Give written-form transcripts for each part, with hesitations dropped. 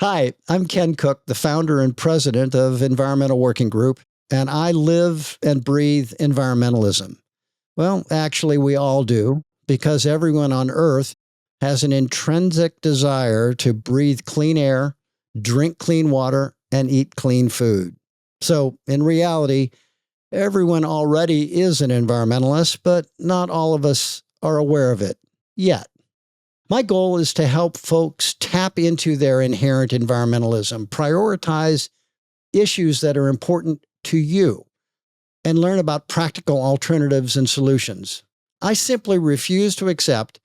Hi, I'm Ken Cook, the founder and president of Environmental Working Group, and I live and breathe environmentalism. Well, actually, we all do, because everyone on Earth has an intrinsic desire to breathe clean air, drink clean water, and eat clean food. So, in reality, everyone already is an environmentalist, but not all of us are aware of it yet. My goal is to help folks tap into their inherent environmentalism, prioritize issues that are important to you, and learn about practical alternatives and solutions. I simply refuse to accept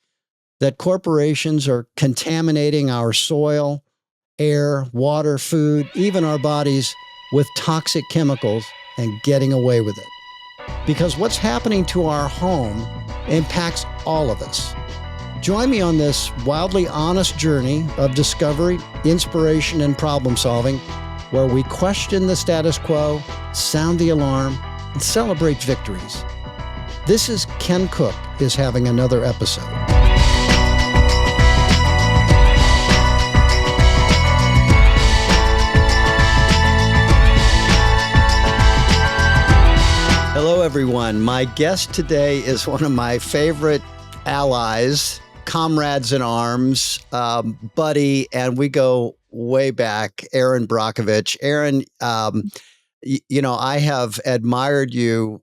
that corporations are contaminating our soil, air, water, food, even our bodies with toxic chemicals and getting away with it. Because what's happening to our home impacts all of us. Join me on this wildly honest journey of discovery, inspiration, and problem solving, where we question the status quo, sound the alarm, and celebrate victories. This is Ken Cook is having another episode. Hello, everyone. My guest today is one of my favorite allies, comrades in arms, buddy, and we go way back, Erin Brockovich. Erin, I have admired you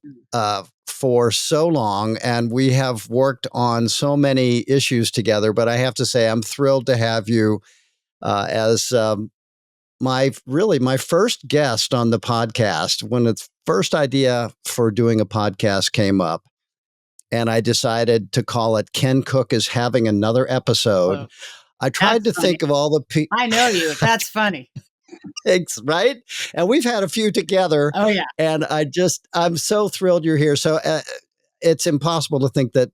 for so long, and we have worked on so many issues together, but I have to say I'm thrilled to have you as my first guest on the podcast. When the first idea for doing a podcast came up, and I decided to call it Ken Cook is having another episode. Whoa. I tried to think of all the people. I know you. That's funny. Thanks, right? And we've had a few together. Oh, yeah. And I'm so thrilled you're here. So it's impossible to think that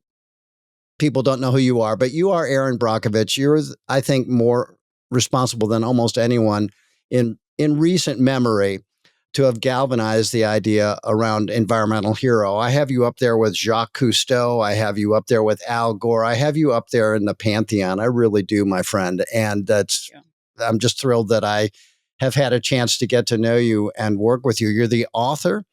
people don't know who you are, but you are Erin Brockovich. You're, I think, more responsible than almost anyone in recent memory to have galvanized the idea around environmental hero. I have you up there with Jacques Cousteau. I have you up there with Al Gore. I have you up there in the pantheon. I really do, my friend. And I'm just thrilled that I have had a chance to get to know you and work with you. You're the author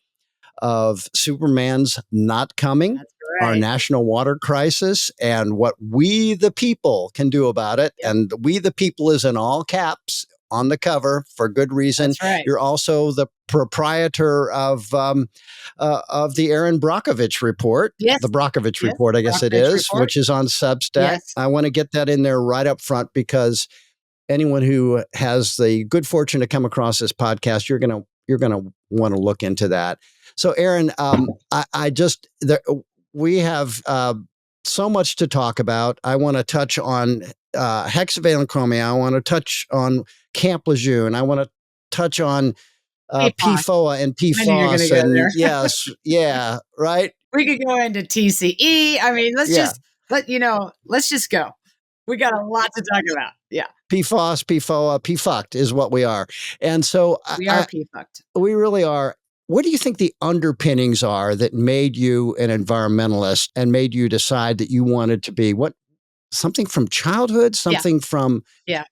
of Superman's Not Coming, That's right. Our National Water Crisis, and what we the people can do about it. Yep. And we the people is in all caps on the cover for good reason. That's right. You're also the proprietor of the Erin Brockovich report, Yes. the Brockovich Yes, report, I guess it Brockovich is, report. which is on Substack. Yes. I want to get that in there right up front, because anyone who has the good fortune to come across this podcast, you're gonna want to look into that. So, Erin, we have so much to talk about. I want to touch on Hexavalent Chromium. I want to touch on Camp Lejeune. I want to touch on PFOA and PFAS. And there. Yes, yeah, right. We could go into TCE. I mean, let's just go. We got a lot to talk about. Yeah. PFAS, PFOA, PFUCT is what we are. And so we are PFUCT. We really are. What do you think the underpinnings are that made you an environmentalist and made you decide that you wanted to be something from childhood, something from... Yeah.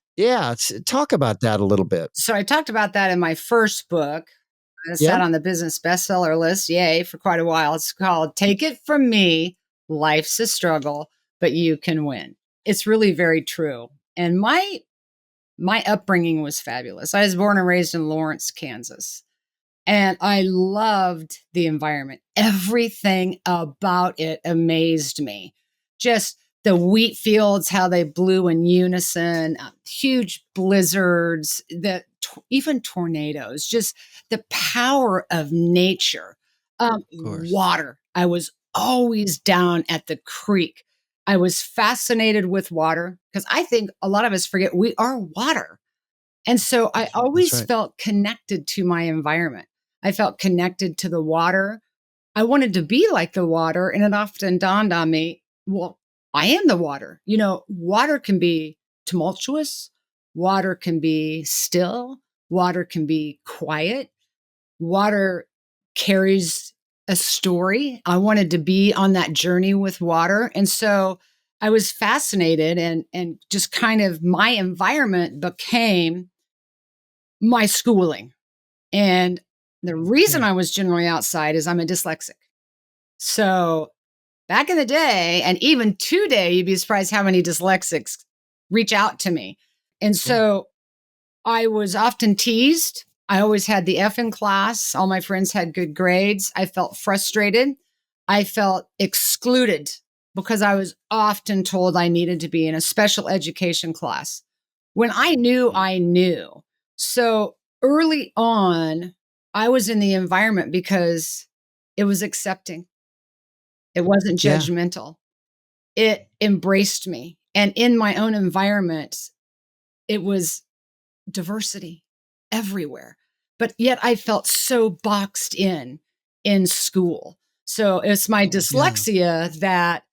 Talk about that a little bit. So I talked about that in my first book. I sat on the business bestseller list, yay, for quite a while. It's called Take It From Me, Life's a Struggle, But You Can Win. It's really very true. And my upbringing was fabulous. I was born and raised in Lawrence, Kansas. And I loved the environment. Everything about it amazed me. Just the wheat fields, how they blew in unison, huge blizzards, even tornadoes, just the power of nature. Water. I was always down at the creek. I was fascinated with water because I think a lot of us forget we are water. And so I always felt connected to my environment. I felt connected to the water. I wanted to be like the water. And it often dawned on me, well, I am the water. You know, water can be tumultuous. Water can be still. Water can be quiet. Water carries a story. I wanted to be on that journey with water. And so I was fascinated and just kind of my environment became my schooling. And the reason I was generally outside is I'm a dyslexic. So back in the day, and even today, you'd be surprised how many dyslexics reach out to me. And so I was often teased. I always had the F in class. All my friends had good grades. I felt frustrated. I felt excluded because I was often told I needed to be in a special education class when I knew I knew. So early on, I was in the environment because it was accepting. It wasn't judgmental. It embraced me. And in my own environment, it was diversity everywhere. But yet I felt so boxed in school. So it's my dyslexia that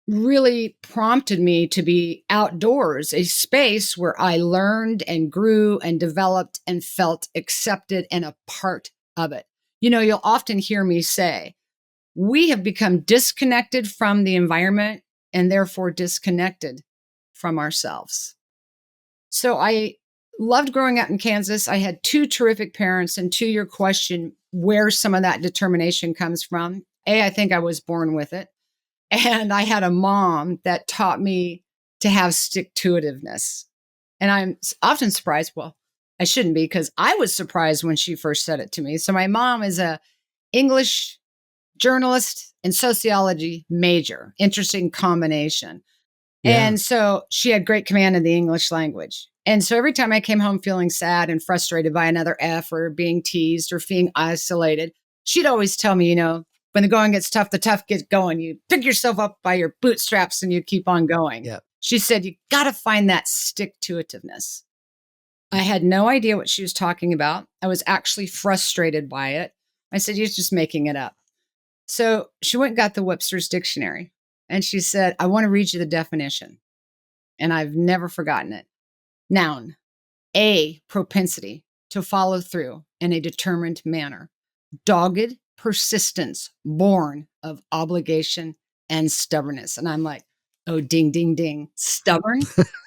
really prompted me to be outdoors, a space where I learned and grew and developed and felt accepted and a part of it. You know, you'll often hear me say, we have become disconnected from the environment and therefore disconnected from ourselves. So I loved growing up in Kansas. I had two terrific parents, and to your question, where some of that determination comes from, I think I was born with it. And I had a mom that taught me to have stick-to-itiveness. And I'm often surprised. Well, I shouldn't be, because I was surprised when she first said it to me. So my mom is a English journalist and sociology major. Interesting combination. And so she had great command of the English language. And so every time I came home feeling sad and frustrated by another F or being teased or being isolated, she'd always tell me, you know, when the going gets tough, the tough gets going. You pick yourself up by your bootstraps and you keep on going. She said, you got to find that stick-to-itiveness. I had no idea what she was talking about. I was actually frustrated by it. I said, you're just making it up. So she went and got the Webster's Dictionary. And she said, I want to read you the definition. And I've never forgotten it. Noun, a propensity to follow through in a determined manner. Dogged persistence born of obligation and stubbornness. And I'm like, oh, ding, ding, ding. Stubborn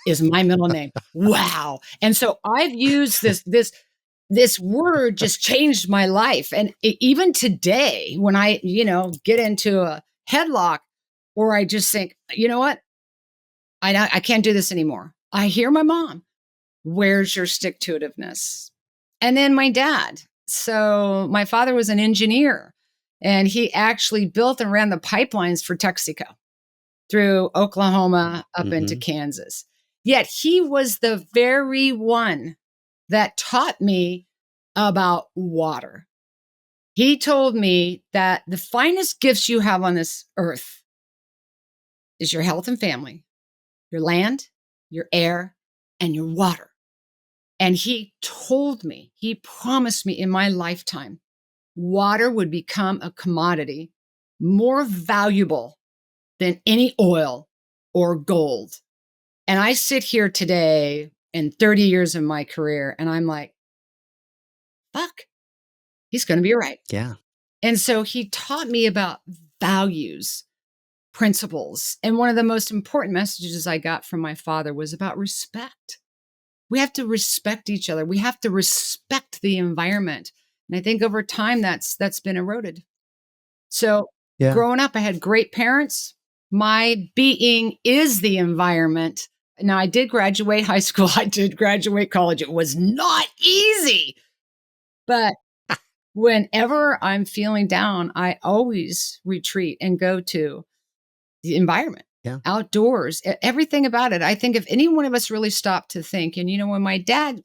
is my middle name. Wow. And so I've used this word just changed my life. And even today, when I, get into a headlock, or I just think, you know what? I can't do this anymore. I hear my mom, where's your stick-to-itiveness? And then my dad. So my father was an engineer, and he actually built and ran the pipelines for Texaco through Oklahoma up into Kansas. Yet he was the very one that taught me about water. He told me that the finest gifts you have on this earth is your health and family, your land, your air, and your water. And he told me, he promised me in my lifetime, water would become a commodity more valuable than any oil or gold. And I sit here today in 30 years of my career, and I'm like, fuck, he's going to be right. Yeah. And so he taught me about values, principles. And one of the most important messages I got from my father was about respect. We have to respect each other. We have to respect the environment. And I think over time that's been eroded. So growing up, I had great parents. My being is the environment. Now, I did graduate high school. I did graduate college. It was not easy. But whenever I'm feeling down, I always retreat and go to the environment, outdoors, everything about it. I think if any one of us really stopped to think, and when my dad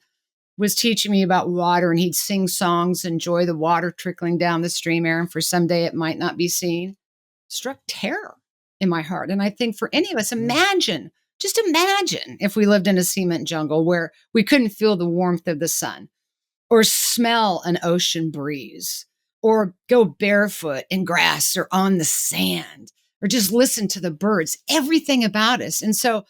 was teaching me about water and he'd sing songs, enjoy the water trickling down the stream, Erin, for someday it might not be seen, struck terror in my heart. And I think for any of us, just imagine if we lived in a cement jungle where we couldn't feel the warmth of the sun or smell an ocean breeze or go barefoot in grass or on the sand, or just listen to the birds, everything about us. And so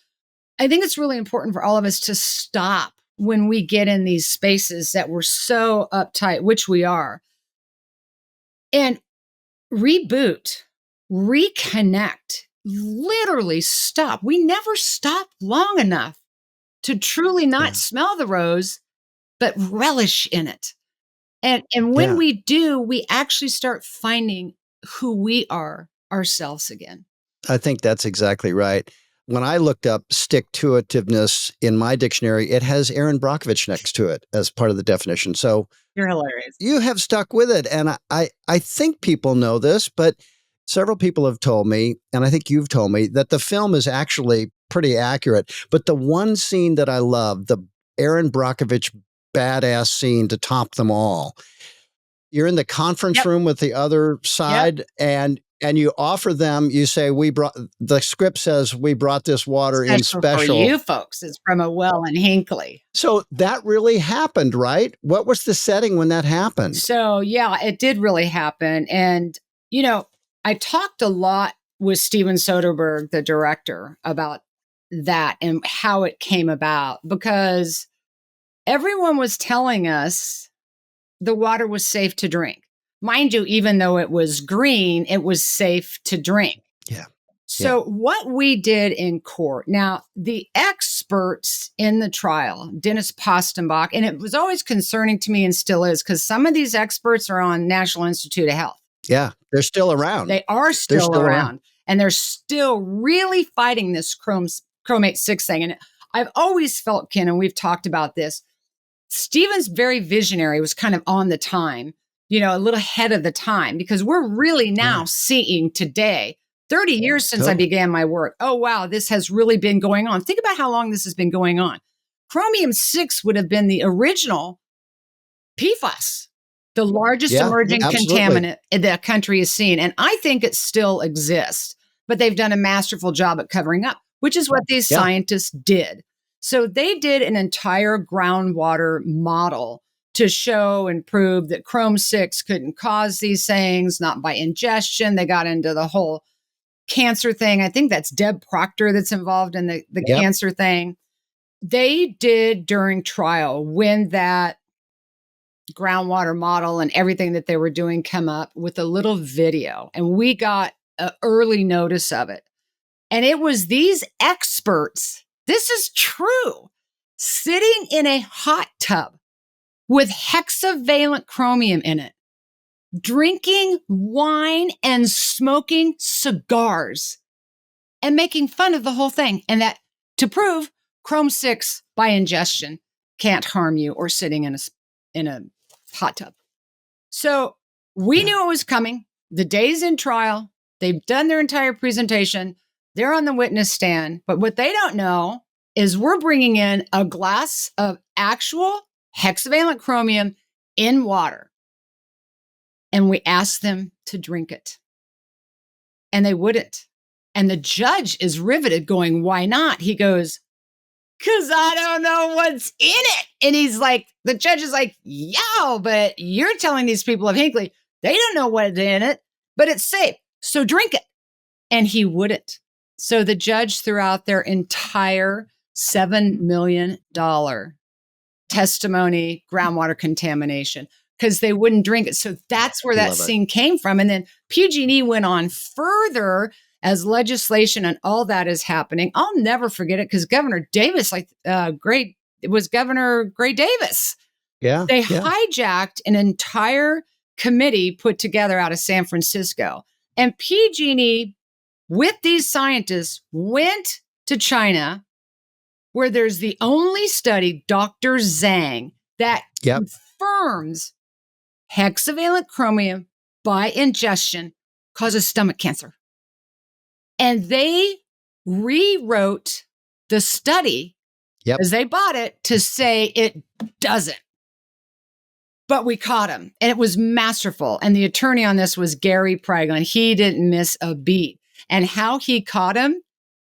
I think it's really important for all of us to stop when we get in these spaces that we're so uptight, which we are, and reboot, reconnect, literally stop. We never stop long enough to truly not smell the rose, but relish in it. And when we do, we actually start finding who we are ourselves again. I think that's exactly right. When I looked up stick-to-itiveness in my dictionary, it has Erin Brockovich next to it as part of the definition. So you're hilarious. You have stuck with it. And I think people know this, but several people have told me, and I think you've told me, that the film is actually pretty accurate. But the one scene that I love, the Erin Brockovich badass scene to top them all, you're in the conference room with the other side and you offer them, you say, the script says, we brought this water in special for you folks. It's from a well in Hinckley. So that really happened, right? What was the setting when that happened? So yeah, it did really happen. And, I talked a lot with Steven Soderberg, the director, about that and how it came about, because everyone was telling us the water was safe to drink. Mind you, even though it was green, it was safe to drink. Yeah. So what we did in court, now the experts in the trial, Dennis Postenbach, and it was always concerning to me and still is, because some of these experts are on National Institute of Health. Yeah, they're still around. They are still around. And they're still really fighting this chromate 6 thing. And I've always felt, Ken, and we've talked about this, Steven's very visionary, was kind of on the time, a little ahead of the time, because we're really now seeing today, 30 years since I began my work. Oh, wow, this has really been going on. Think about how long this has been going on. Chromium 6 would have been the original PFAS, the largest emerging contaminant the country has seen. And I think it still exists, but they've done a masterful job at covering up, which is what these scientists did. So they did an entire groundwater model to show and prove that Chrome 6 couldn't cause these things, not by ingestion. They got into the whole cancer thing. I think that's Deb Proctor that's involved in the cancer thing. They did during trial, when that groundwater model and everything that they were doing come up, with a little video, and we got an early notice of it. And it was these experts, this is true, sitting in a hot tub with hexavalent chromium in it, drinking wine and smoking cigars and making fun of the whole thing. And that to prove Chrome 6 by ingestion can't harm you or sitting in a hot tub. So we knew it was coming. The day's in trial. They've done their entire presentation. They're on the witness stand. But what they don't know is we're bringing in a glass of actual hexavalent chromium in water. And we asked them to drink it. And they wouldn't. And the judge is riveted, going, why not? He goes, because I don't know what's in it. And he's like, the judge is like, yeah, but you're telling these people of Hinckley, they don't know what's in it, but it's safe. So drink it. And he wouldn't. So the judge threw out their entire $7 million testimony, groundwater contamination, because they wouldn't drink it. So that's where that scene came from. And then PG&E went on further as legislation and all that is happening. I'll never forget it, because Governor Davis, it was Governor Gray Davis. Yeah. They hijacked an entire committee put together out of San Francisco. And PG&E, with these scientists, went to China, where there's the only study, Dr. Zhang, that confirms hexavalent chromium by ingestion causes stomach cancer. And they rewrote the study as they bought it to say it doesn't. But we caught him, and it was masterful. And the attorney on this was Gary Praglin. He didn't miss a beat. And how he caught him.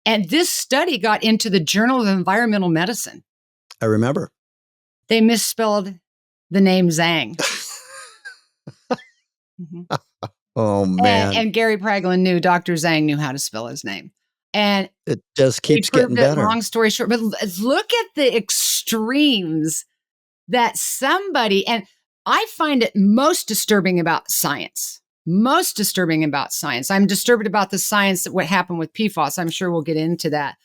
And this study got into the Journal of Environmental Medicine. I remember. They misspelled the name Zhang. Oh, man. And Gary Praglin knew, Dr. Zhang knew how to spell his name. And it just keeps getting better. Long story short, but look at the extremes that somebody, and I find it most disturbing about science. Most disturbing about science. I'm disturbed about the science that what happened with PFAS. I'm sure we'll get into that.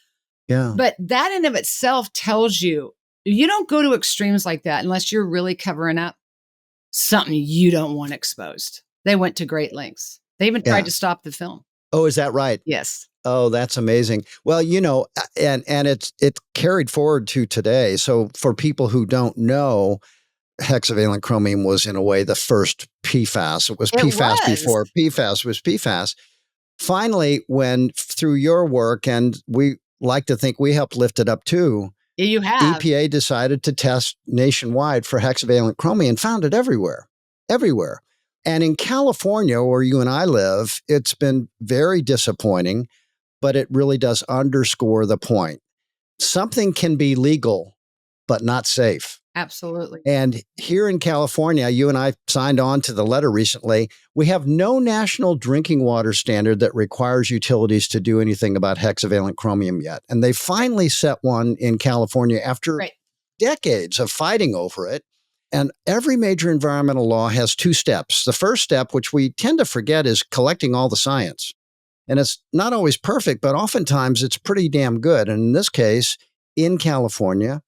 Yeah. But that in of itself tells you you don't go to extremes like that unless you're really covering up something you don't want exposed. They went to great lengths. They even tried to stop the film. Oh, is that right? Yes. Oh, that's amazing. Well, and it's carried forward to today. So for people who don't know, hexavalent chromium was in a way the first PFAS. It was PFAS before PFAS was PFAS. Finally, when through your work, and we like to think we helped lift it up too, you have. EPA decided to test nationwide for hexavalent chromium and found it everywhere. And in California, where you and I live, it's been very disappointing, but it really does underscore the point. Something can be legal, but not safe. Absolutely. And here in California, you and I signed on to the letter recently. We have no national drinking water standard that requires utilities to do anything about hexavalent chromium yet. And they finally set one in California after decades of fighting over it. And every major environmental law has two steps. The first step, which we tend to forget, is collecting all the science. And it's not always perfect, but oftentimes it's pretty damn good. And in this case, in California,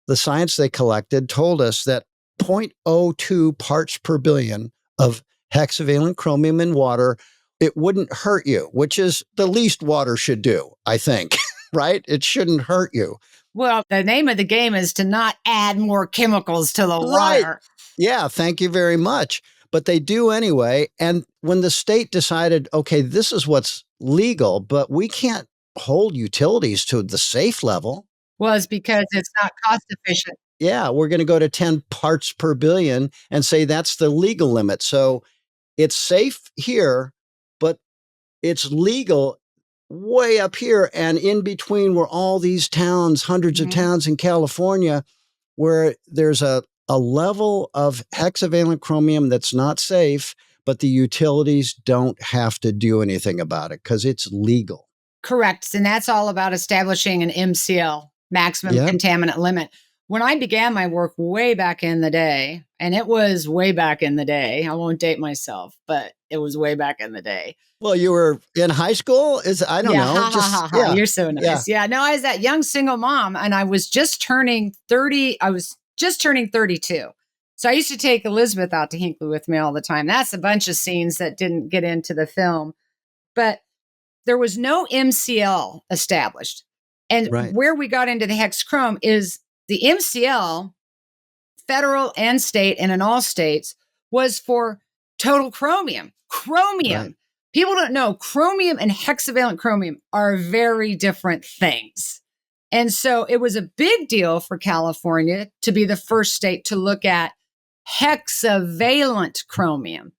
the science they collected told us that 0.02 parts per billion of hexavalent chromium in water, it wouldn't hurt you, which is the least water should do, I think, right? It shouldn't hurt you. Well, the name of the game is to not add more chemicals to the water. Yeah, thank you very much. But they do anyway. And when the state decided, okay, this is what's legal, but we can't hold utilities to the safe level. Well, it's because it's not cost efficient. Yeah, we're going to go to 10 parts per billion and say that's the legal limit. So it's safe here, but it's legal way up here. And in between were all these towns, hundreds of towns in California, where there's a level of hexavalent chromium that's not safe, but the utilities don't have to do anything about it because it's legal. Correct. And that's all about establishing an MCL, maximum contaminant limit. When I began my work way back in the day, and it was way back in the day, I won't date myself, but it was way back in the day. Well, you were in high school? I don't know. You're so nice. Yeah. No, I was that young single mom, and I was just turning 30. I was just turning 32. So I used to take Elizabeth out to Hinckley with me all the time. That's a bunch of scenes that didn't get into the film. But there was no MCL established. And where we got into the hex chrome is the MCL, federal and state, and in all states, was for total chromium. Right. People don't know chromium and hexavalent chromium are very different things. And so it was a big deal for California to be the first state to look at hexavalent chromium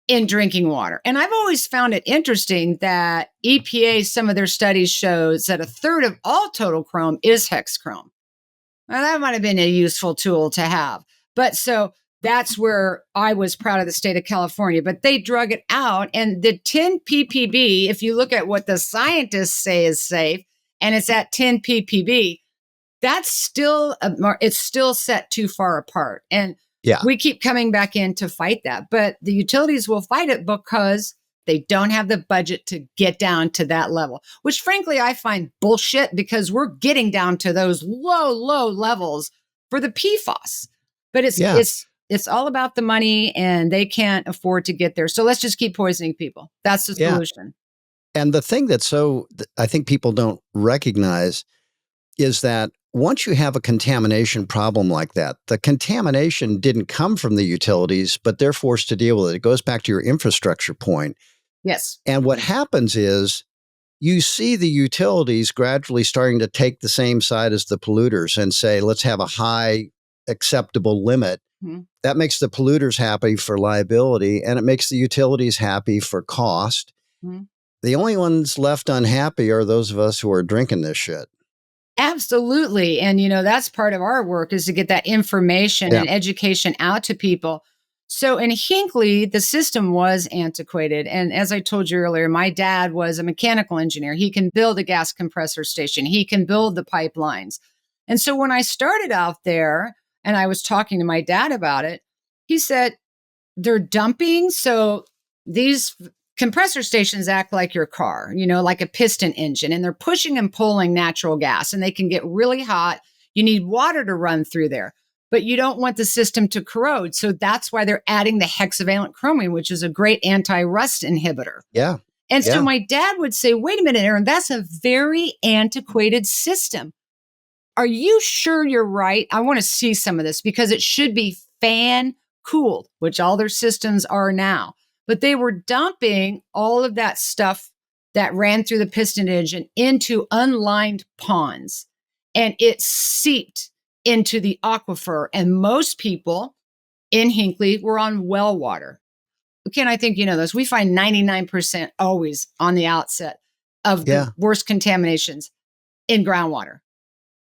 in drinking water. And I've always found it interesting that EPA, some of their studies shows that a third of all total chrome is hex chrome. Now, that might have been a useful tool to have. But so that's where I was proud of the state of California. But they drug it out. And the 10 ppb, if you look at what the scientists say is safe, and it's at 10 ppb, that's still, it's still set too far apart. And we keep coming back in to fight that. But the utilities will fight it because they don't have the budget to get down to that level, which frankly, I find bullshit because we're getting down to those low levels for the PFAS. But it's all about the money and they can't afford to get there. So let's just keep poisoning people. That's the solution. And the thing that I think people don't recognize is that once you have a contamination problem like that, the contamination didn't come from the utilities, but they're forced to deal with it. It goes back to your infrastructure point. Yes. And what happens is you see the utilities gradually starting to take the same side as the polluters and say, let's have a high acceptable limit. Mm-hmm. That makes the polluters happy for liability, and it makes the utilities happy for cost. Mm-hmm. The only ones left unhappy are those of us who are drinking this shit. Absolutely. And, that's part of our work is to get that information and education out to people. So in Hinckley, the system was antiquated. And as I told you earlier, my dad was a mechanical engineer. He can build a gas compressor station. He can build the pipelines. And so when I started out there and I was talking to my dad about it, he said, they're dumping. So these compressor stations act like your car, like a piston engine, and they're pushing and pulling natural gas, and they can get really hot. You need water to run through there, but you don't want the system to corrode. So that's why they're adding the hexavalent chromium, which is a great anti-rust inhibitor. Yeah. And so my dad would say, wait a minute, Erin, that's a very antiquated system. Are you sure you're right? I want to see some of this because it should be fan cooled, which all their systems are now. But they were dumping all of that stuff that ran through the piston engine into unlined ponds, and it seeped into the aquifer. And most people in Hinckley were on well water. Ken, I think you know this. We find 99% always on the outset of the worst contaminations in groundwater.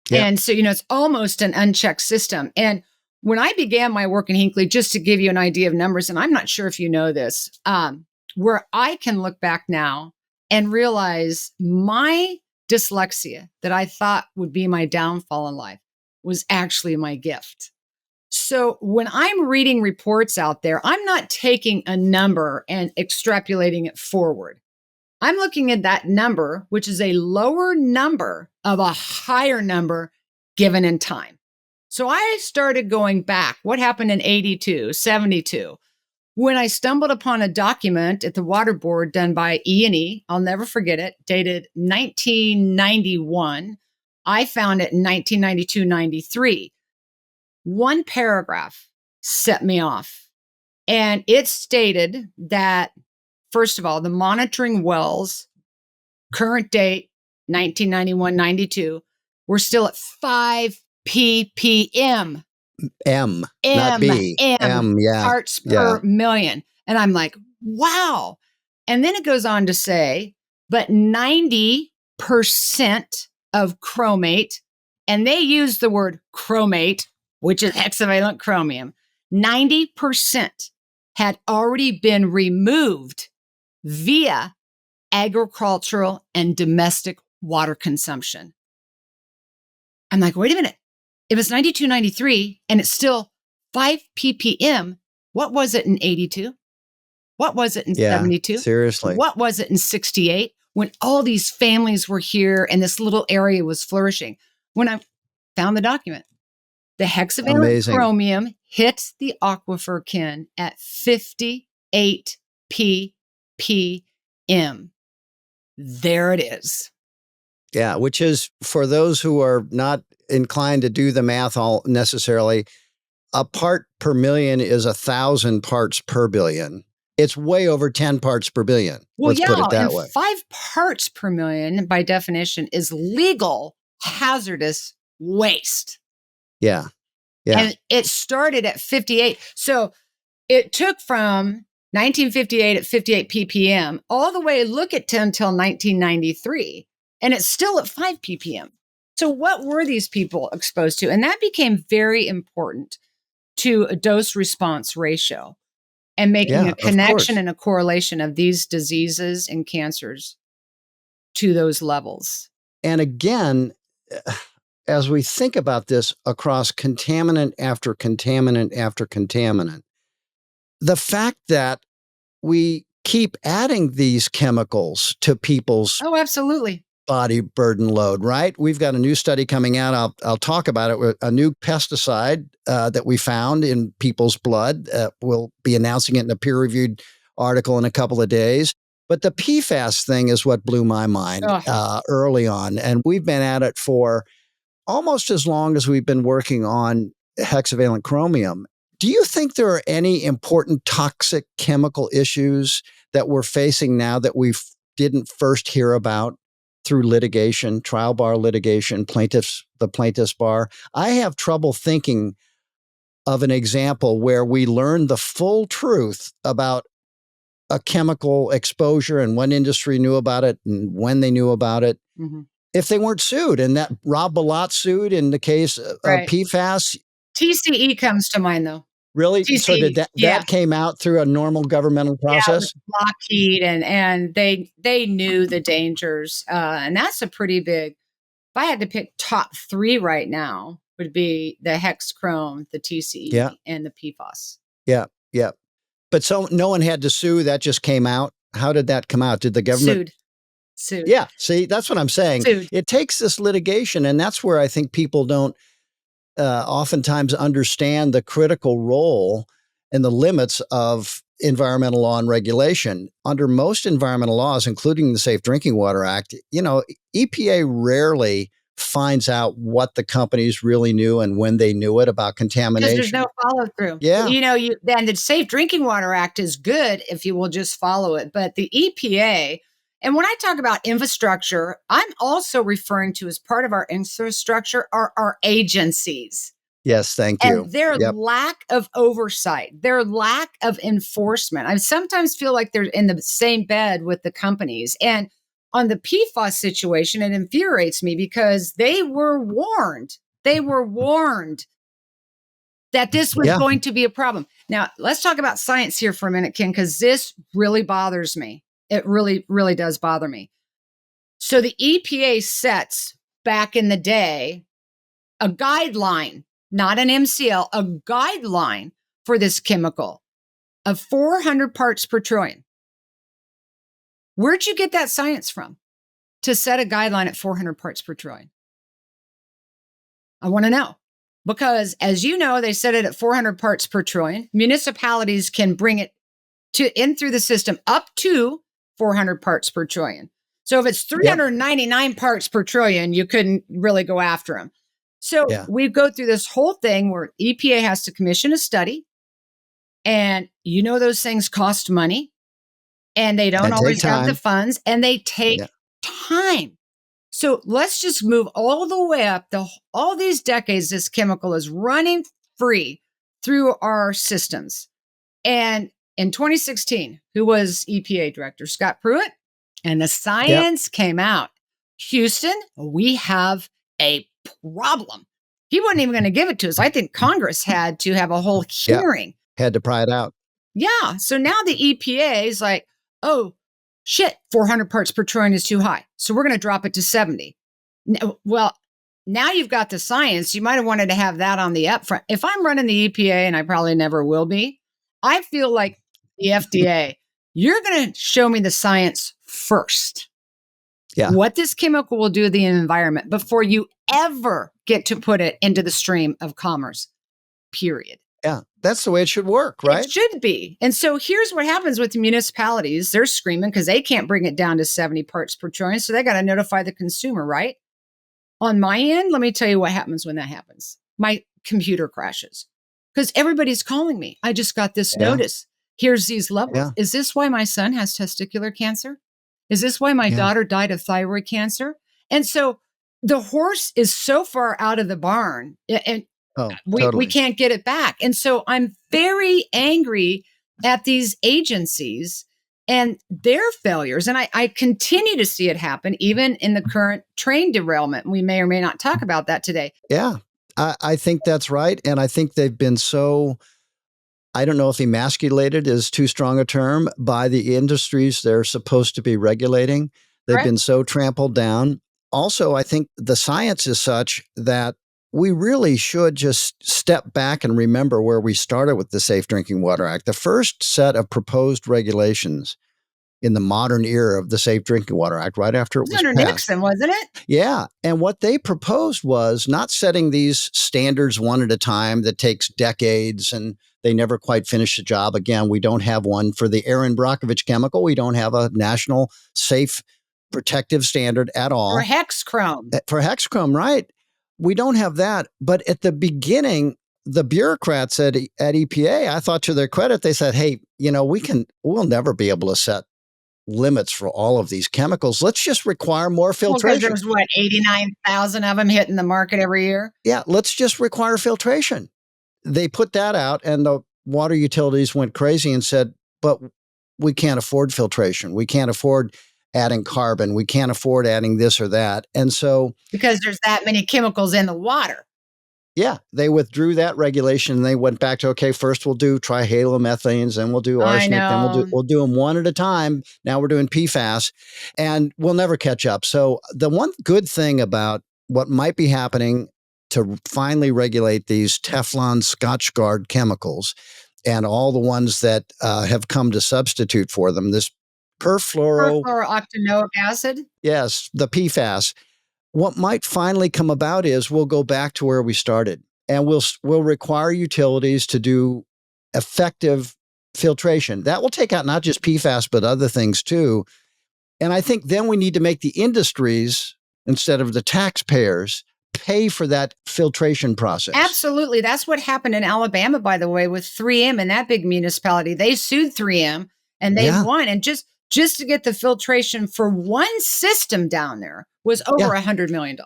Yeah. And so, it's almost an unchecked system. And when I began my work in Hinckley, just to give you an idea of numbers, and I'm not sure if you know this, where I can look back now and realize my dyslexia that I thought would be my downfall in life was actually my gift. So when I'm reading reports out there, I'm not taking a number and extrapolating it forward. I'm looking at that number, which is a lower number of a higher number given in time. So I started going back. What happened in 82, 72? When I stumbled upon a document at the Water Board done by E&E, I'll never forget it, dated 1991. I found it in 1992, 93. One paragraph set me off. And it stated that, first of all, the monitoring wells, current date, 1991, 92, we're still at 5 ppm. Not B. Parts per million. And I'm like, wow. And then it goes on to say, but 90% of chromate, and they use the word chromate, which is hexavalent chromium, 90% had already been removed via agricultural and domestic water consumption. I'm like, wait a minute. If it's 92, 93, and it's still 5 ppm, what was it in 82? What was it in 72? Seriously. What was it in 68? When all these families were here and this little area was flourishing. When I found the document, the hexavalent chromium hit the aquifer, Ken, at 58 ppm. There it is. Yeah, which is, for those who are not inclined to do the math all necessarily, a part per million is 1,000 parts per billion. It's way over 10 parts per billion. Well, Let's put it that way. 5 parts per million, by definition, is legal hazardous waste. Yeah. And it started at 58. So it took from 1958 at 58 ppm all the way, look at until 1993. And it's still at 5 ppm. So what were these people exposed to? And that became very important to a dose response ratio and making a connection and a correlation of these diseases and cancers to those levels. And again, as we think about this across contaminant after contaminant after contaminant, the fact that we keep adding these chemicals to people's absolutely body burden load, right? We've got a new study coming out. I'll talk about it. A new pesticide that we found in people's blood. We'll be announcing it in a peer-reviewed article in a couple of days. But the PFAS thing is what blew my mind early on. And we've been at it for almost as long as we've been working on hexavalent chromium. Do you think there are any important toxic chemical issues that we're facing now that we didn't first hear about through litigation, trial bar litigation, the plaintiff's bar? I have trouble thinking of an example where we learned the full truth about a chemical exposure and when industry knew about it and when they knew about it, if they weren't sued. And that Rob Bilott sued in the case of PFAS. TCE comes to mind, though. Really? TCE, so did that came out through a normal governmental process? Yeah, Lockheed, and they knew the dangers. And that's a pretty big, if I had to pick top 3 right now, would be the hex chrome, the TCE, and the PFAS. Yeah. But so no one had to sue. That just came out. How did that come out? Did the government? Sued. Yeah. See, that's what I'm saying. Sued. It takes this litigation. And that's where I think people don't oftentimes understand the critical role and the limits of environmental law and regulation. Under most environmental laws, including the Safe Drinking Water Act, EPA rarely finds out what the companies really knew and when they knew it about contamination. Because there's no follow through. Yeah. Then the Safe Drinking Water Act is good if you will just follow it. But the EPA, and when I talk about infrastructure, I'm also referring to, as part of our infrastructure, are our agencies. Yes, thank you. And their lack of oversight, their lack of enforcement. I sometimes feel like they're in the same bed with the companies. And on the PFAS situation, it infuriates me because they were warned. They were warned that this was going to be a problem. Now, let's talk about science here for a minute, Ken, because this really bothers me. It really, really does bother me. So the EPA sets back in the day a guideline, not an MCL, a guideline for this chemical of 400 parts per trillion. Where'd you get that science from to set a guideline at 400 parts per trillion? I want to know. Because as you know, they set it at 400 parts per trillion. Municipalities can bring it in through the system up to 400 parts per trillion. So if it's 399 parts per trillion, you couldn't really go after them. So we go through this whole thing where EPA has to commission a study, and those things cost money, and they don't always have the funds, and they take time. So let's just move all the way up. All these decades, this chemical is running free through our systems. And in 2016, who was EPA director? Scott Pruitt. And the science came out. Houston, we have a problem. He wasn't even going to give it to us. I think Congress had to have a whole hearing. Had to pry it out. Yeah. So now the EPA is like, oh, shit, 400 parts per trillion is too high. So we're going to drop it to 70. Well, now you've got the science. You might have wanted to have that on the upfront. If I'm running the EPA, and I probably never will be, I feel like the FDA, you're going to show me the science first. Yeah. What this chemical will do to the environment before you ever get to put it into the stream of commerce, period. Yeah, that's the way it should work, right? It should be. And so here's what happens with the municipalities. They're screaming because they can't bring it down to 70 parts per trillion. So they got to notify the consumer, right? On my end, let me tell you what happens when that happens. My computer crashes because everybody's calling me. I just got this notice. Here's these levels. Yeah. Is this why my son has testicular cancer? Is this why my daughter died of thyroid cancer? And so the horse is so far out of the barn, and we can't get it back. And so I'm very angry at these agencies and their failures. And I continue to see it happen, even in the current train derailment. We may or may not talk about that today. Yeah, I think that's right. And I think they've been so, I don't know if emasculated is too strong a term, by the industries they're supposed to be regulating. They've been so trampled down. Also, I think the science is such that we really should just step back and remember where we started with the Safe Drinking Water Act. The first set of proposed regulations in the modern era of the Safe Drinking Water Act, right after it was under passed. Nixon, wasn't it? Yeah. And what they proposed was not setting these standards one at a time that takes decades and they never quite finish the job. Again, we don't have one for the Erin Brockovich chemical. We don't have a national safe protective standard at all. For hexchrome. For hexchrome, right. We don't have that. But at the beginning, the bureaucrats at EPA, I thought to their credit, they said, hey, we'll never be able to set limits for all of these chemicals. Let's just require more filtration. Because there's 89,000 of them hitting the market every year. Yeah, let's just require filtration. They put that out and the water utilities went crazy and said, but we can't afford filtration. We can't afford adding carbon. We can't afford adding this or that. And so, because there's that many chemicals in the water. Yeah, they withdrew that regulation and they went back to, okay, first we'll do trihalomethanes, then we'll do arsenic, then we'll do them one at a time. Now we're doing PFAS and we'll never catch up. So the one good thing about what might be happening to finally regulate these Teflon Scotchgard chemicals and all the ones that have come to substitute for them, this perfluorooctanoic acid. Yes, the PFAS. What might finally come about is we'll go back to where we started. and will require utilities to do effective filtration. That will take out not just PFAS, but other things too. And I think then we need to make the industries, instead of the taxpayers, pay for that filtration process. Absolutely. That's what happened in Alabama, by the way, with 3M and that big municipality. They sued 3M and they won. And just to get the filtration for one system down there was over $100 million.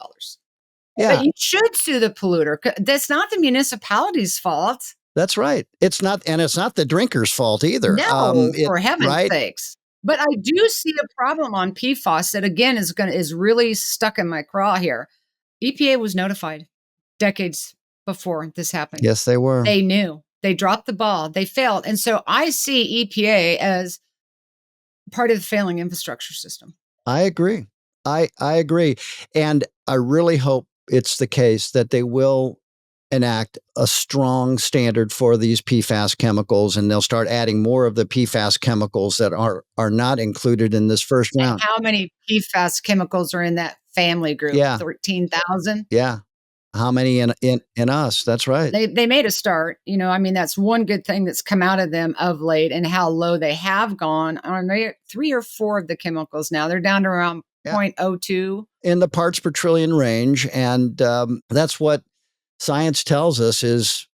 Yeah. But you should sue the polluter. That's not the municipality's fault. That's right. It's not the drinker's fault either. No, for heaven's sakes. But I do see a problem on PFAS that again is really stuck in my craw here. EPA was notified decades before this happened. Yes, they were. They knew. They dropped the ball. They failed. And so I see EPA as part of the failing infrastructure system. I agree. I agree. And I really hope it's the case that they will enact a strong standard for these PFAS chemicals, and they'll start adding more of the PFAS chemicals that are not included in this first round. And how many PFAS chemicals are in that family group? Yeah. 13,000? Yeah. How many in us? That's right. They made a start. That's one good thing that's come out of them of late, and how low they have gone on 3 or 4 of the chemicals now. They're down to around 0.02. In the parts per trillion range. And that's what science tells us is,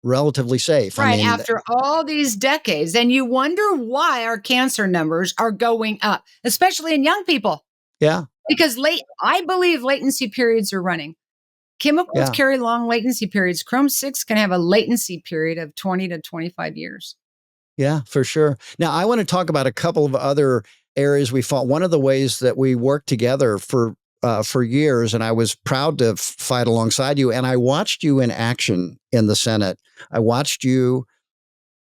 relatively safe. Right. After all these decades. And you wonder why our cancer numbers are going up, especially in young people. Yeah. Because I believe latency periods are running. Chemicals carry long latency periods. Chrome-6 can have a latency period of 20 to 25 years. Yeah, for sure. Now, I want to talk about a couple of other areas we fought. One of the ways that we worked together for years, and I was proud to fight alongside you, and I watched you in action in the Senate. I watched you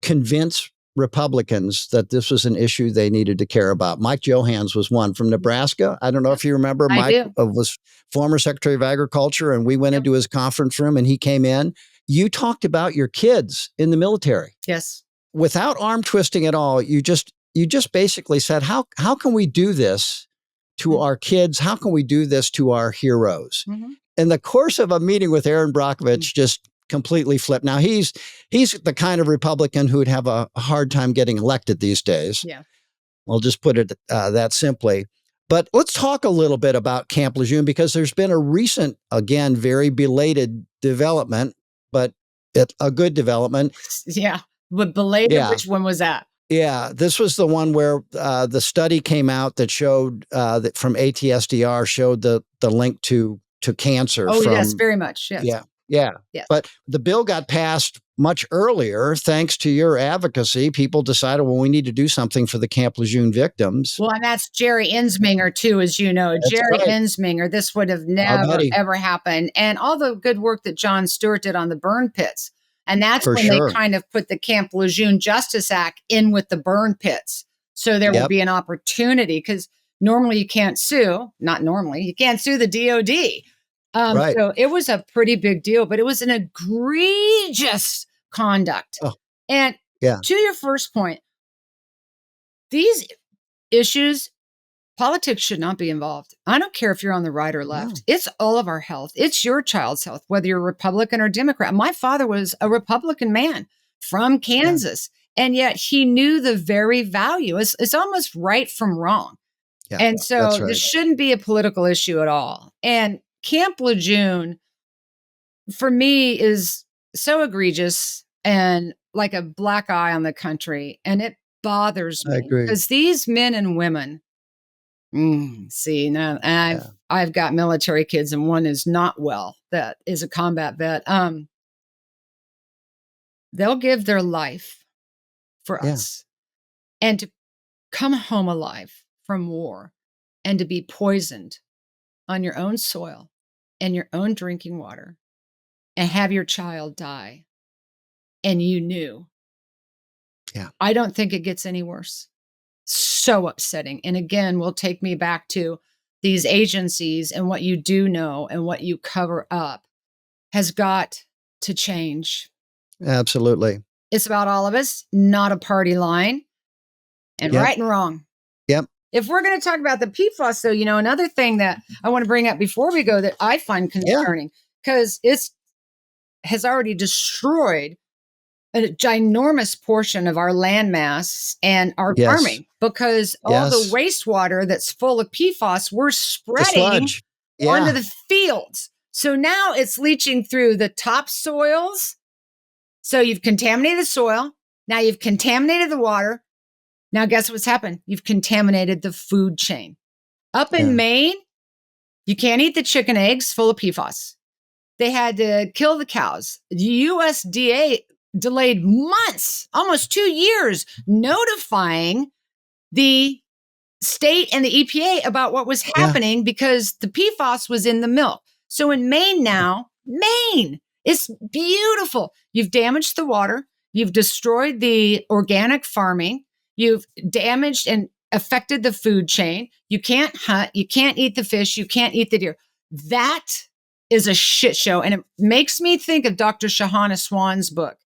convince Republicans that this was an issue they needed to care about. Mike Johans was one from Nebraska. I don't know if you remember. Mike was former Secretary of Agriculture, and we went into his conference room and he came in. You talked about your kids in the military. Yes. Without arm twisting at all, you just basically said, how can we do this to our kids? How can we do this to our heroes? Mm-hmm. In the course of a meeting with Erin Brockovich, just completely flipped. Now, he's the kind of Republican who would have a hard time getting elected these days. Yeah. I'll just put it that simply. But let's talk a little bit about Camp Lejeune, because there's been a recent, again, very belated development, but a good development. Yeah. But belated, which one was that? Yeah, this was the one where the study came out that showed that from ATSDR showed the link to cancer. Oh, yes, very much. Yes. Yeah. Yes. But the bill got passed much earlier, thanks to your advocacy. People decided, well, we need to do something for the Camp Lejeune victims. Well, and that's Jerry Insminger, too, as you know. That's Jerry right. Insminger, this would have never, ever happened. And all the good work that John Stewart did on the burn pits. And that's when they kind of put the Camp Lejeune Justice Act in with the burn pits. So there will be an opportunity, because normally you can't sue. Not normally. You can't sue the DOD. Right. So it was a pretty big deal, but it was an egregious conduct. Oh, and to your first point, these issues, politics should not be involved. I don't care if you're on the right or left. No. It's all of our health. It's your child's health, whether you're Republican or Democrat. My father was a Republican man from Kansas, and yet he knew the very value. It's almost right from wrong. Yeah, and so this shouldn't be a political issue at all. And Camp Lejeune, for me, is so egregious and like a black eye on the country. And it bothers me because these men and women, I've got military kids, and one is not well, that is a combat vet. They'll give their life for us, and to come home alive from war and to be poisoned on your own soil and your own drinking water and have your child die. And you knew. Yeah. I don't think it gets any worse. So upsetting. And again, will take me back to these agencies, and what you do know and what you cover up has got to change. Absolutely. It's about all of us, not a party line, and right and wrong. Yep. If we're going to talk about the PFAS, though, another thing that I want to bring up before we go that I find concerning, because it's has already destroyed a ginormous portion of our landmass and our Yes. farming, because all the wastewater that's full of PFAS, we're spreading onto the fields. So now it's leaching through the topsoils. So you've contaminated the soil. Now you've contaminated the water. Now guess what's happened? You've contaminated the food chain. Up in Maine, you can't eat the chicken eggs full of PFAS. They had to kill the cows. The USDA delayed months, almost 2 years, notifying the state and the EPA about what was happening because the PFAS was in the milk. So in Maine now, Maine, it's beautiful. You've damaged the water. You've destroyed the organic farming. You've damaged and affected the food chain. You can't hunt. You can't eat the fish. You can't eat the deer. That is a shit show. And it makes me think of Dr. Shahana Swan's book,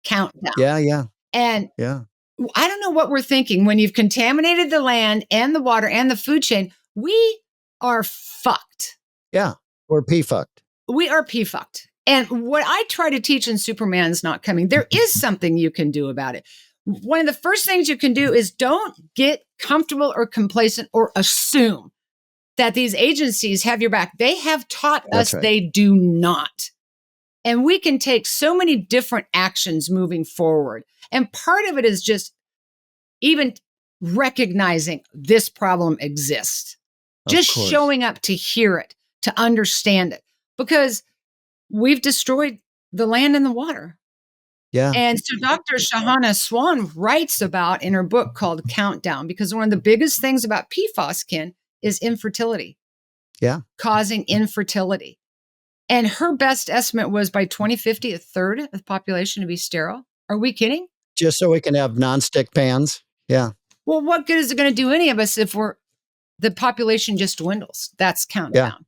Countdown. And I don't know what we're thinking when you've contaminated the land and the water and the food chain. We are fucked. Yeah, we're P-fucked. We are P-fucked. And what I try to teach in Superman's Not Coming, there is something you can do about it. One of the first things you can do is don't get comfortable or complacent or assume that these agencies have your back. They have taught us they do not. And we can take so many different actions moving forward. And part of it is just even recognizing this problem exists, just showing up to hear it, to understand it, because we've destroyed the land and the water. Yeah. And so Dr. Shahana Swan writes about in her book called Countdown, because one of the biggest things about PFAS, Ken, is infertility. Yeah. Causing infertility. And her best estimate was by 2050, a third of the population to be sterile. Are we kidding? Just so we can have nonstick pans. Yeah. Well, what good is it going to do any of us if the population just dwindles? That's Countdown.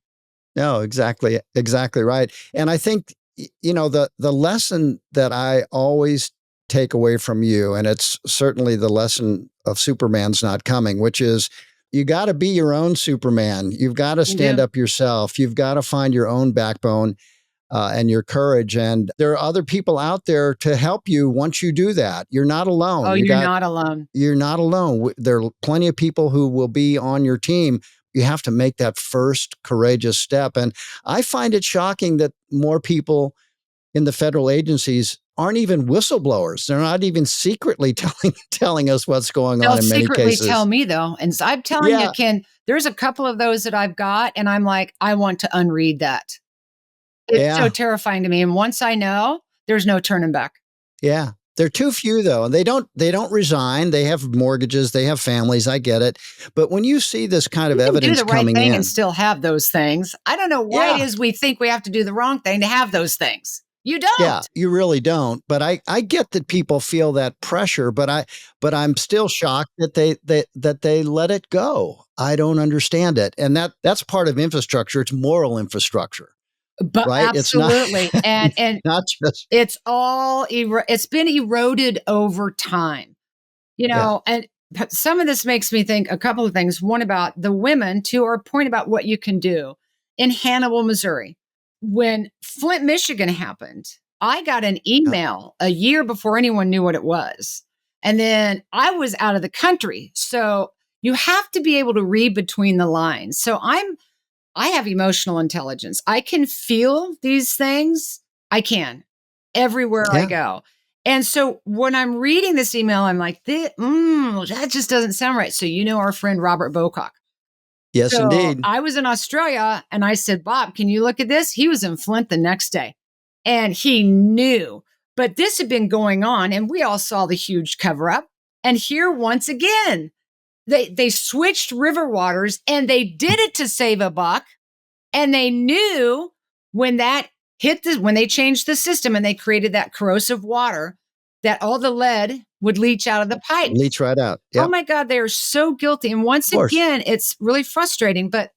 Yeah. No, exactly. Exactly right. And I think, the lesson that I always take away from you, and it's certainly the lesson of Superman's Not Coming, which is you got to be your own Superman. You've got to stand up yourself. You've got to find your own backbone and your courage. And there are other people out there to help you once you do that. You're not alone. Oh, you're not alone. You're not alone. There are plenty of people who will be on your team. You have to make that first courageous step. And I find it shocking that more people in the federal agencies aren't even whistleblowers. They're not even secretly telling us what's going on in many cases. They'll secretly tell me, though. And so I'm telling you, Ken, there's a couple of those that I've got, and I'm like, I want to unread that. It's so terrifying to me. And once I know, there's no turning back. Yeah. They're too few, though, and they don't resign. They have mortgages. They have families. I get it. But when you see this kind of evidence coming in, do the right thing and still have those things. I don't know why it is we think we have to do the wrong thing to have those things. You don't. Yeah, you really don't. But I get that people feel that pressure. But I'm still shocked that they let it go. I don't understand it, and that's part of infrastructure. It's moral infrastructure. But right? Absolutely. It's not, and not just, it's been eroded over time, and some of this makes me think a couple of things. One, about the women, to our point about what you can do in Hannibal, Missouri. When Flint, Michigan happened, I got an email a year before anyone knew what it was. And then I was out of the country. So you have to be able to read between the lines. So I have emotional intelligence. I can feel these things. I can everywhere I go. And so when I'm reading this email, I'm like, that just doesn't sound right. So our friend Robert Bocock. Yes, so indeed. I was in Australia and I said, Bob, can you look at this? He was in Flint the next day and he knew. But this had been going on and we all saw the huge cover up. And here, once again, they switched river waters and they did it to save a buck. And they knew when that hit when they changed the system and they created that corrosive water, that all the lead would leach out of the pipe. Leach right out. Yep. Oh my God, they are so guilty. And once again, it's really frustrating. But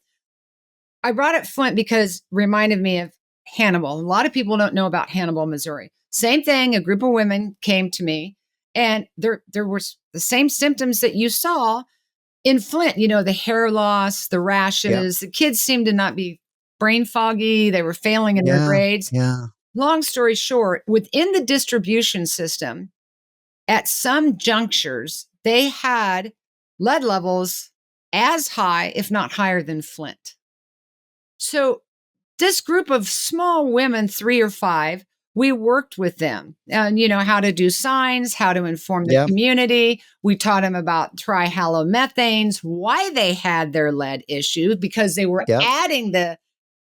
I brought up Flint because it reminded me of Hannibal. A lot of people don't know about Hannibal, Missouri. Same thing. A group of women came to me and there were the same symptoms that you saw in Flint, the hair loss, the rashes. The kids seemed to not be brain foggy. They were failing in their grades. Yeah. long story short, within the distribution system, at some junctures, they had lead levels as high, if not higher than Flint. So this group of small women, 3 or 5, we worked with them and, how to do signs, how to inform the Yeah. community. We taught them about trihalomethanes, why they had their lead issue, because they were Yeah. adding the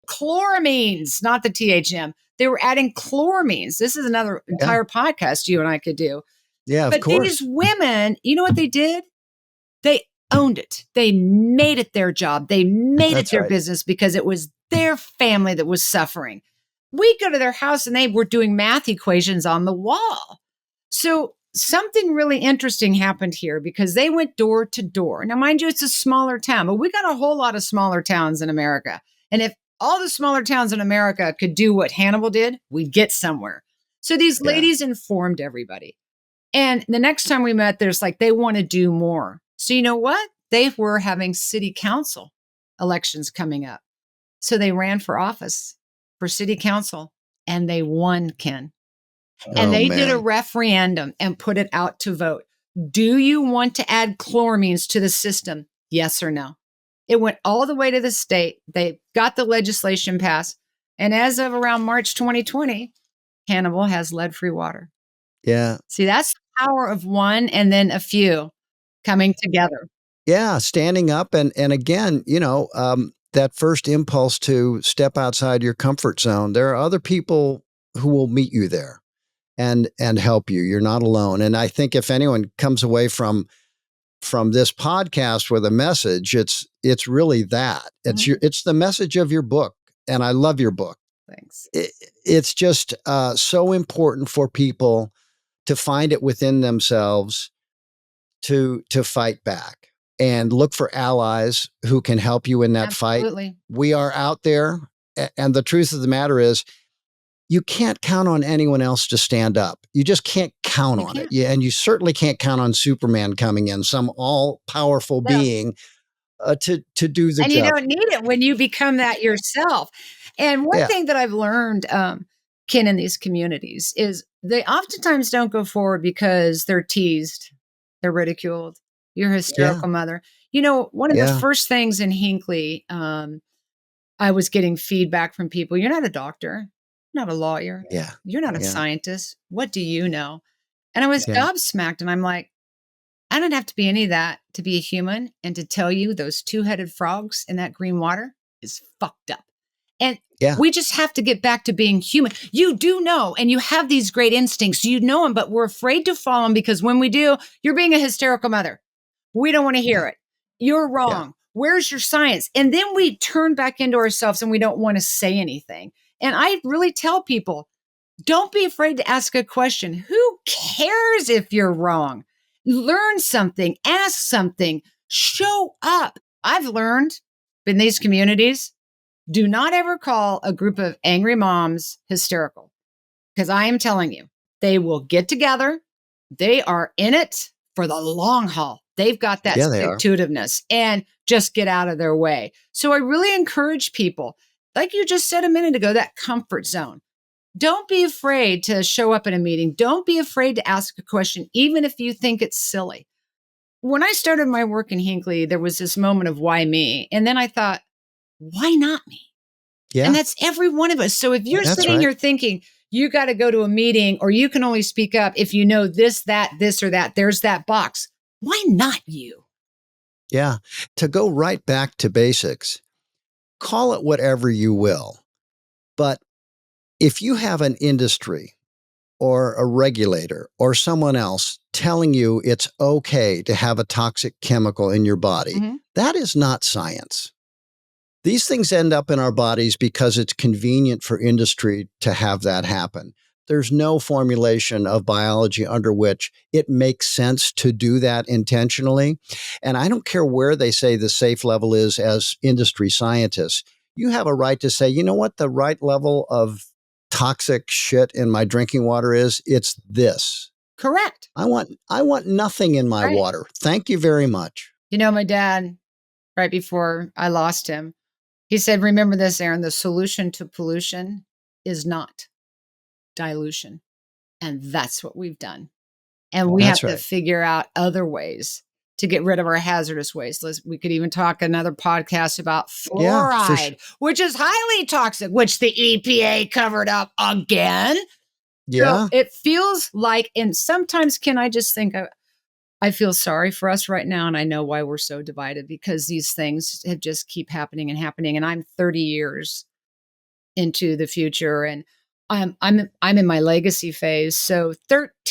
chloramines, not the THM. They were adding chloramines. This is another entire podcast you and I could do. Yeah, of But these course. women, you know what they did? They owned it. They made it their job. They made That's it their right. business because it was their family that was suffering. We go to their house and they were doing math equations on the wall. So something really interesting happened here because they went door to door. Now, mind you, it's a smaller town, but we got a whole lot of smaller towns in America. And if all the smaller towns in America could do what Hannibal did, we'd get somewhere. So these Yeah. ladies informed everybody. And the next time we met, there's like, they want to do more. So you know what? They were having city council elections coming up. So they ran for office for city council and they won, Ken. And Oh, they did a man. referendum and put it out to vote. Do you want to add chloramines to the system? Yes or no? It went all the way to the state. They got the legislation passed. And as of around March 2020, Hannibal has lead-free water. Yeah. See, that's the power of one and then a few coming together. Yeah, standing up and again, that first impulse to step outside your comfort zone. There are other people who will meet you there and help you. You're not alone. And I think if anyone comes away from this podcast with a message, it's really that. It's the message of your book, and I love your book. Thanks. It's just so important for people to find it within themselves to fight back and look for allies who can help you in that Absolutely. fight. We are out there. And the truth of the matter is, you can't count on anyone else to stand up. You just can't count on it. Yeah, and you certainly can't count on Superman coming in, some all-powerful being to do the And job. you don't need it when you become that yourself. And one thing that I've learned, Ken, in these communities is they oftentimes don't go forward because they're teased, they're ridiculed. You're a hysterical mother. One of the first things in Hinckley, I was getting feedback from people. You're not a doctor, you're not a lawyer, you're not a scientist. What do you know? And I was gobsmacked, and I'm like, I don't have to be any of that to be a human and to tell you those 2-headed frogs in that green water is fucked up. And we just have to get back to being human. You do know, and you have these great instincts. You know them, but we're afraid to follow them because when we do, you're being a hysterical mother. We don't want to hear it. You're wrong. Where's your science? And then we turn back into ourselves and we don't want to say anything. And I really tell people, don't be afraid to ask a question. Who cares if you're wrong? Learn something, ask something, show up. I've learned in these communities, do not ever call a group of angry moms hysterical, because I am telling you, they will get together. They are in it for the long haul. They've got that stick-to-itiveness and just get out of their way. So I really encourage people, like you just said a minute ago, that comfort zone. Don't be afraid to show up in a meeting. Don't be afraid to ask a question, even if you think it's silly. When I started my work in Hinckley, there was this moment of why me? And then I thought, why not me? Yeah. And that's every one of us. So if you're sitting here thinking you got to go to a meeting or you can only speak up if you know this, that, this, or that, there's that box. Why not you? Yeah. To go right back to basics, call it whatever you will. But if you have an industry or a regulator or someone else telling you it's okay to have a toxic chemical in your body, that is not science. These things end up in our bodies because it's convenient for industry to have that happen. There's no formulation of biology under which it makes sense to do that intentionally. And I don't care where they say the safe level is as industry scientists. You have a right to say, you know what the right level of toxic shit in my drinking water is? It's this. Correct. I want nothing in my water. Thank you very much. My dad, right before I lost him, he said, remember this, Erin, the solution to pollution is not. dilution. And that's what we've done. And we have to figure out other ways to get rid of our hazardous waste. We could even talk another podcast about fluoride, which is highly toxic, which the EPA covered up again. Yeah. So it feels like, and sometimes, Ken, I just think I feel sorry for us right now. And I know why we're so divided, because these things have just keep happening and happening. And I'm 30 years into the future, and I'm in my legacy phase. So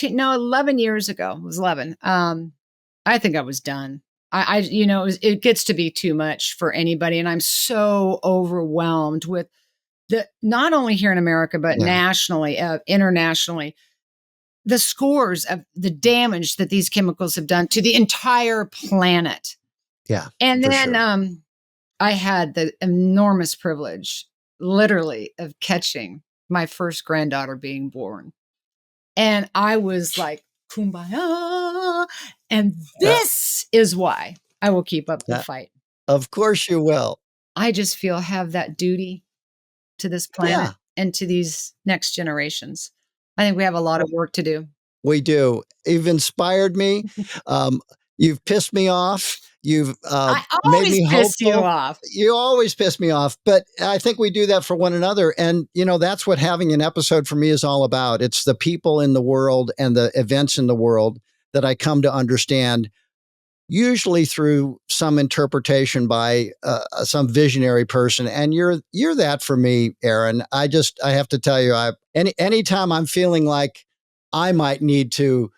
11 years ago, it was 11. I think I was done. It gets to be too much for anybody. And I'm so overwhelmed with not only here in America, but nationally, internationally, the scores of the damage that these chemicals have done to the entire planet. Yeah. And then I had the enormous privilege, literally, of catching my first granddaughter being born. And I was like, kumbaya. And this is why I will keep up the fight. Of course you will. I just feel I have that duty to this planet and to these next generations. I think we have a lot of work to do. We do. You've inspired me. You've pissed me off. You've I made me piss hopeful. You off. You always piss me off, but I think we do that for one another. And, that's what having an episode for me is all about. It's the people in the world and the events in the world that I come to understand, usually through some interpretation by some visionary person. And you're that for me, Erin. I have to tell you, anytime I'm feeling like I might need to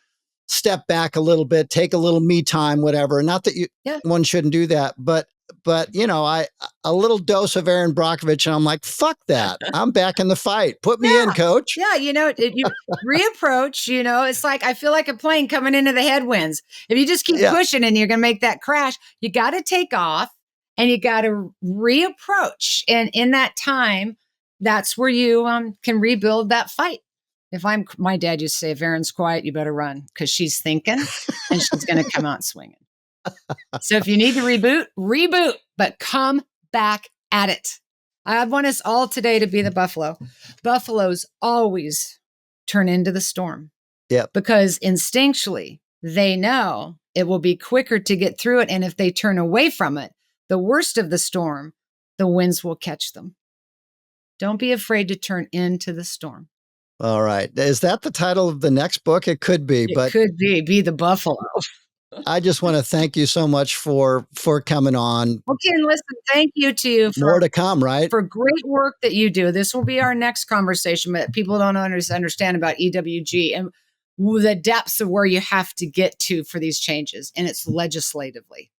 step back a little bit, take a little me time, whatever. Not that one shouldn't do that, but a little dose of Erin Brockovich, and I'm like, fuck that. I'm back in the fight. Put me in, coach. Yeah, you reapproach. It's like I feel like a plane coming into the headwinds. If you just keep pushing and you're going to make that crash, you got to take off and you got to reapproach. And in that time, that's where you can rebuild that fight. My dad used to say, if Erin's quiet, you better run, because she's thinking and she's going to come out swinging. So if you need to reboot, but come back at it. I want us all today to be the buffalo. Buffaloes always turn into the storm. Yeah. Because instinctually, they know it will be quicker to get through it. And if they turn away from it, the worst of the storm, the winds will catch them. Don't be afraid to turn into the storm. All right. Is that the title of the next book? It could be. It could be the buffalo. I just want to thank you so much for coming on. Okay, and listen, thank you to you. More to come, right? For great work that you do. This will be our next conversation, but people don't understand about EWG and the depths of where you have to get to for these changes. And it's legislatively.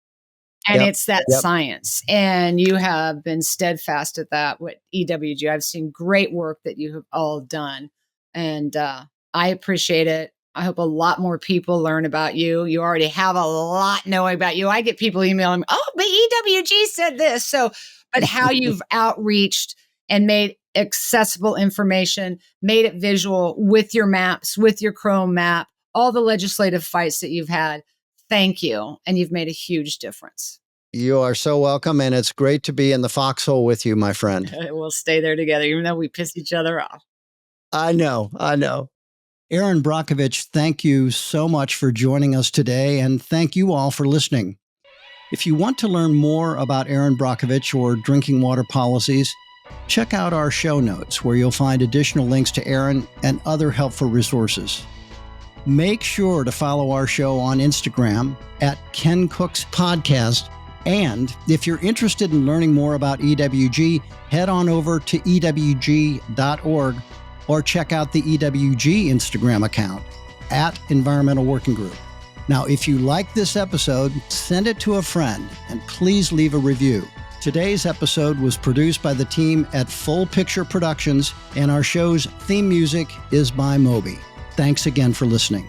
And it's that science. And you have been steadfast at that with EWG. I've seen great work that you have all done. And I appreciate it. I hope a lot more people learn about you. You already have a lot knowing about you. I get people emailing me, but EWG said this. But how you've outreached and made accessible information, made it visual with your maps, with your Chrome map, all the legislative fights that you've had. Thank you. And you've made a huge difference. You are so welcome. And it's great to be in the foxhole with you, my friend. We'll stay there together, even though we piss each other off. I know. Erin Brockovich, thank you so much for joining us today, and thank you all for listening. If you want to learn more about Erin Brockovich or drinking water policies, check out our show notes, where you'll find additional links to Erin and other helpful resources. Make sure to follow our show on Instagram at Ken Cook's Podcast. And if you're interested in learning more about EWG, head on over to ewg.org or check out the EWG Instagram account at Environmental Working Group. Now, if you like this episode, send it to a friend and please leave a review. Today's episode was produced by the team at Full Picture Productions, and our show's theme music is by Moby. Thanks again for listening.